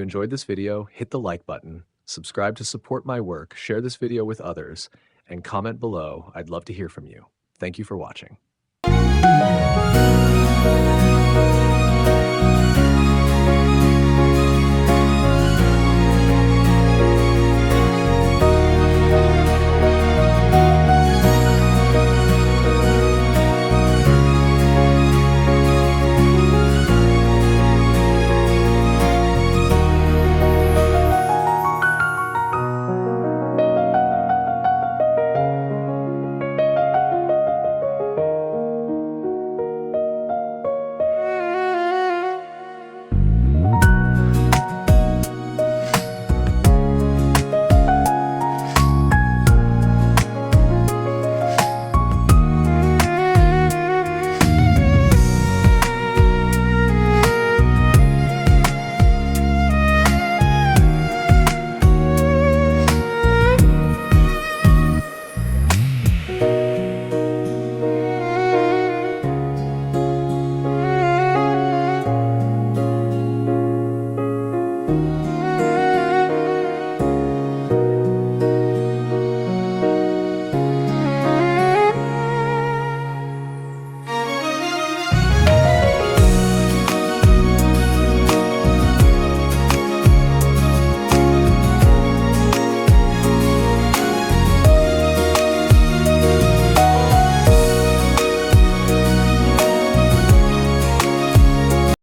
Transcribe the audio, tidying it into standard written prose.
enjoyed this video, hit the like button, subscribe to support my work, share this video with others, and comment below. I'd love to hear from you. Thank you for watching.